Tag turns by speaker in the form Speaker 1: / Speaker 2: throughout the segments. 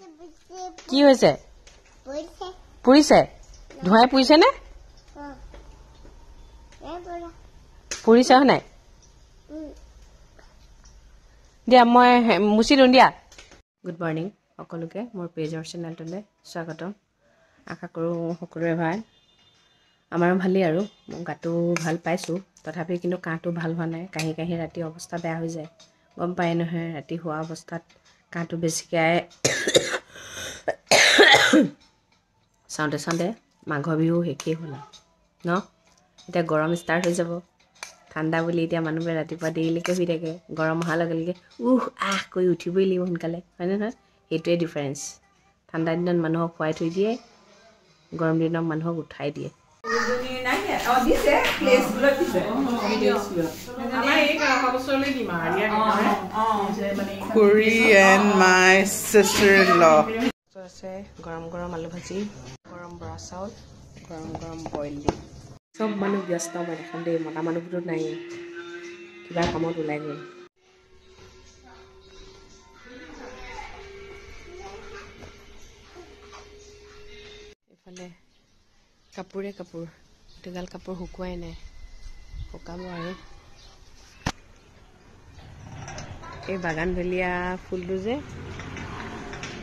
Speaker 1: কি হৈছে পুৰিছে ধুৱাই পুৰিছে নে পুৰিছে নাই দিয়া মই মুচি দিওঁ দিয়া গুড মৰ্নিং সকলোকে মোৰ পেজৰ চেনেলটোলৈ স্বাগতম আশা কৰোঁ সকলোৰে ভাল আমাৰো ভালেই আৰু মই গাটো ভাল পাইছোঁ তথাপি কিন্তু কাহটো ভাল হোৱা নাই কাহি কাহি ৰাতি অৱস্থা বেয়া হৈ যায় গম পায় নহয় ৰাতি হোৱা অৱস্থাত কাহটো বেছিকৈ আহে চাওঁতে চাওঁতে মাঘ বিহু শেষেই হ'ল ন এতিয়া গৰম ষ্টাৰ্ট হৈ যাব ঠাণ্ডা বুলি এতিয়া মানুহবোৰে ৰাতিপুৱা দেৰিলৈকে শুই থাকে গৰম অহাৰ লগে লগে আহ কৰি উঠিবই লাগিব সোনকালে হয়নে নহয় সেইটোৱে ডিফাৰেঞ্চ ঠাণ্ডা দিনত মানুহক শুৱাই থৈ দিয়ে গৰম দিনত মানুহক উঠাই দিয়ে
Speaker 2: Curry and my sister-in-law.
Speaker 1: আছে গৰম গৰম আলু ভাজি গৰম বৰা চাউল গৰম গৰম বইল দি চব মানুহ ব্যস্ত মই দেখাম দেই মতা মানুহবোৰো নাই কিবা কামত ওলাই গ'ল এইফালে কাপোৰে কাপোৰ দুগাল কাপোৰ শুকুৱাই নাই শুকাব আৰু এই বাগানভেলিয়া ফুলটো যে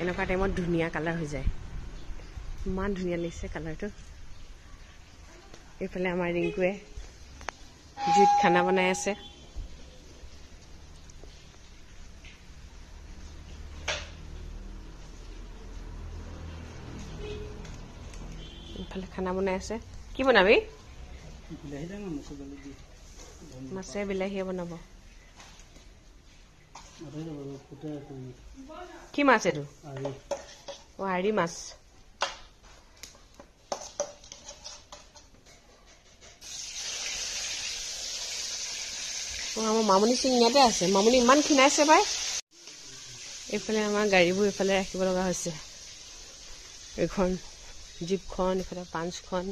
Speaker 1: এনেকুৱা টাইমত ধুনীয়া কালাৰ হৈ যায় ইমান ধুনীয়া লাগিছে কালাৰটো এইফালে আমাৰ ৰিংকুৱে জুইত খানা বনাই আছে এইফালে খানা বনাই আছে কি বনাবি মাছে বিলাহীয়ে বনাব কি মাছ এইটো আৰি মাছ আমাৰ মামনি সিং ইয়াতে আছে মামনি ইমান ক্ষীণাইছে পাই এইফালে আমাৰ গাড়ীবোৰ এইফালে ৰাখিব লগা হৈছে এইখন জীপখন এইফালে পাঞ্চখন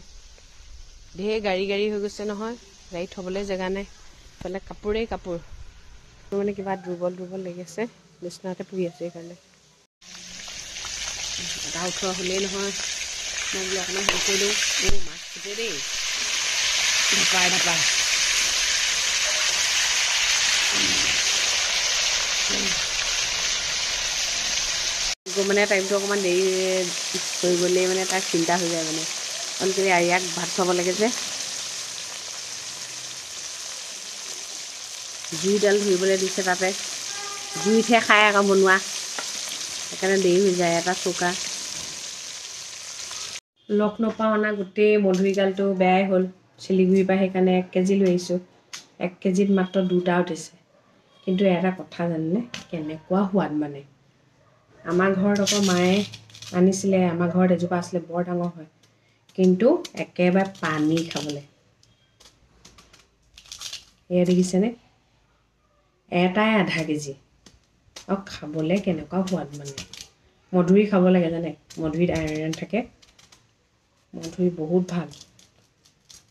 Speaker 1: ঢেৰ গাড়ী হৈ গৈছে নহয় গাড়ী থবলৈ জেগা নাই এইফালে কাপোৰেই কাপোৰ মানে কিবা দুৰ্বল লাগি আছে বিচনাতে পৰি আছে সেইকাৰণে গা উঠোৱা হ'লেই নহয় মই বোলো অকণমান হেৰি কৰি দিওঁ মাছ ফুটে দেই ঢাপাই মানে টাইমটো অকণমান দেৰি হৈ গ'লেই মানে তাৰ চিন্তা হৈ যায় মানে কাৰণ কেলৈ ইয়াক ভাত খুৱাব লাগে যে জুইডাল ধৰিবলৈ দিছে তাতে জুইতহে খাই আকৌ বনোৱা সেইকাৰণে দেৰি হৈ যায় এটা চৌকা লগ নপাওঁ অনা গোটেই মধুৰিগালটো বেয়াই হ'ল চিলিগুৰিৰ পৰা সেইকাৰণে 1 কেজি লৈ আহিছোঁ 1 কেজিত মাত্ৰ 2টা উঠিছে কিন্তু এটা কথা জানেনে কেনেকুৱা সোৱাদ মানে আমাৰ ঘৰত আকৌ মায়ে আনিছিলে আমাৰ ঘৰত এজোপা আছিলে বৰ ডাঙৰ হয় কিন্তু একেবাৰে পানী খাবলৈ এয়া দেখিছেনে এটাই আধা কেজি আৰু খাবলৈ কেনেকুৱা সোৱাদ মানে মধুৰি খাব লাগে জানে মধুৰিত আইৰণ থাকে মধুৰি বহুত ভাল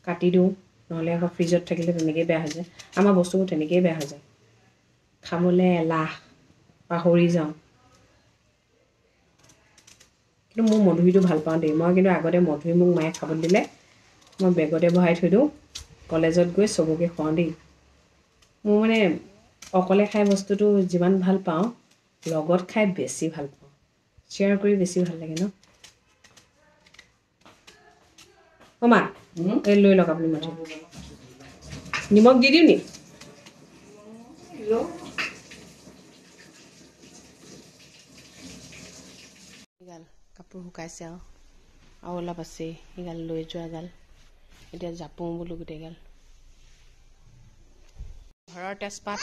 Speaker 1: কাটি দিওঁ নহ'লে আকৌ ফ্ৰিজত থাকিলে তেনেকৈয়ে বেয়া হৈ যায় আমাৰ বস্তুবোৰ তেনেকৈয়ে বেয়া হৈ যায় খাবলৈ এলাহ পাহৰি যাওঁ কিন্তু মোৰ মধুৰিটো ভাল পাওঁ দেই মই কিন্তু আগতে মধুৰি মোক মায়ে খাবলৈ দিলে মই বেগতে ভৰাই থৈ দিওঁ কলেজত গৈ চবকে খুৱাওঁ দেই মোৰ মানে অকলে খাই বস্তুটো যিমান ভাল পাওঁ লগত খাই বেছি ভাল পাওঁ শ্বেয়াৰ কৰি বেছি ভাল লাগে ন মা এই লৈ লওক আপুনি মাথা নিমখ দি দিওঁ নি কাপোৰ শুকাইছে আৰু অলপ আছে এইগাল লৈ যোৱা গাল এতিয়া জাপোঁ বোলো গোটেইগাল ঘৰৰ তেজপাত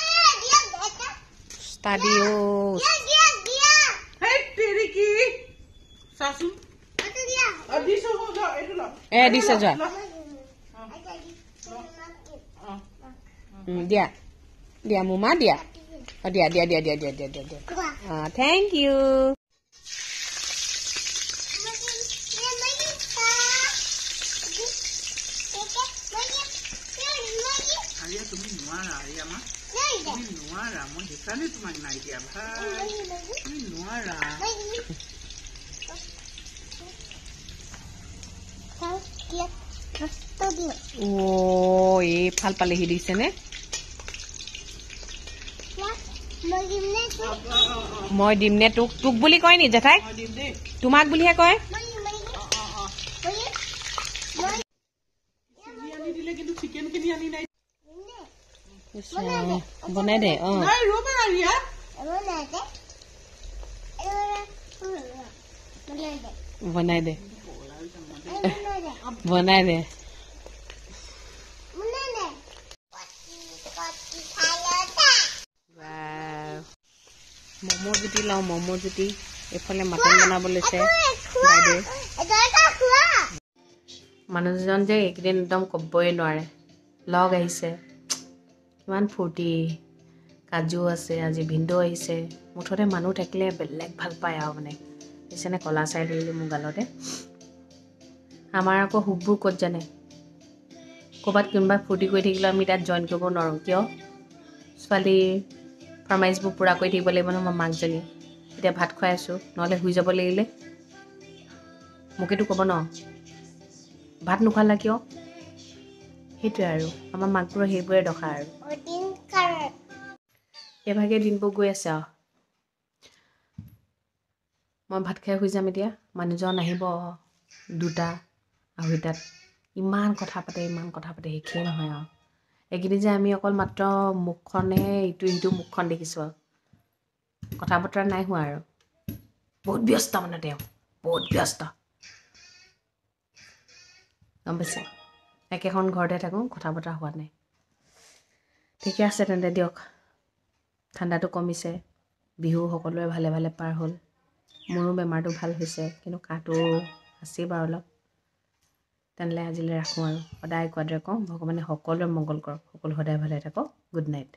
Speaker 1: দিছে যোৱা দিয়া দিয়া মোমা দিয়া দিয়া দিয়া দিয়া দিয়া দিয়া দিয়া দিয়া দিয়া থেংক ইউ
Speaker 2: তুমি নোৱাৰা মই সেইকাৰণে তোমাক নাই দিয়া ভাই তুমি নোৱাৰা
Speaker 1: অ' এই ফাল পালেহি দিছেনে মই দিম নে তোক তোক বুলি কয় নি জেঠাই তোমাক বুলিহে কয় বনাই দে অ বনাই দে বনাই দে ম'ম' জুতি লওঁ ম'ম' জুতি এইফালে মাটন বনাব লৈছে বাইদেউ মানুহজন যে এইকেইদিন একদম ক'বই নোৱাৰে লগ আহিছে কিমান ফূৰ্তি কাজু আছে আজি ভিনদেউ আহিছে মুঠতে মানুহ থাকিলে বেলেগ ভাল পায় আৰু মানে নিচিনা কলা চাই ধৰিলে মোৰ গালতে আমাৰ আকৌ হুববোৰ ক'ত জানে ক'ৰবাত কোনোবাই ফূৰ্তি কৰি থাকিলেও আমি তাত জইন কৰিব নোৱাৰোঁ কিয় ছোৱালীৰ ফৰমাইজবোৰ পূৰা কৰি থাকিব লাগিব নহয় মই মাকজনীয়ে এতিয়া ভাত খুৱাই আছোঁ নহ'লে শুই যাব লাগিলে মোকেতো ক'ব ন ভাত নোখোৱালা কিয় সেইটোৱে আৰু আমাৰ মাকবোৰৰ সেইবোৰে দখা আৰু এইভাগে দিনবোৰ গৈ আছে আৰু মই ভাত খাই শুই যাম এতিয়া মানুহজন আহিব 2টা 2:30 ইমান কথা পাতে শেষেই নহয় আৰু এইকেইদিন যে আমি অকল মাত্ৰ মুখখনহে ইটো সিটো মুখখন দেখিছোঁ আৰু কথা বতৰা নাই হোৱা আৰু বহুত ব্যস্ত মানে তেওঁ বহুত ব্যস্ত গম পাইছে একেখন ঘৰতে থাকোঁ কথা বতৰা হোৱা নাই ঠিকে আছে তেন্তে দিয়ক ঠাণ্ডাটো কমিছে বিহু সকলোৰে ভালে ভালে পাৰ হ'ল মোৰো বেমাৰটো ভাল হৈছে কিন্তু কাহটো আছেই বাৰু অলপ তেনেহ'লে আজিলৈ ৰাখোঁ আৰু সদায় কোৱাদৰে কওঁ ভগৱানে সকলোৰে মংগল কৰক সকলো সদায় ভালে থাকক গুড নাইট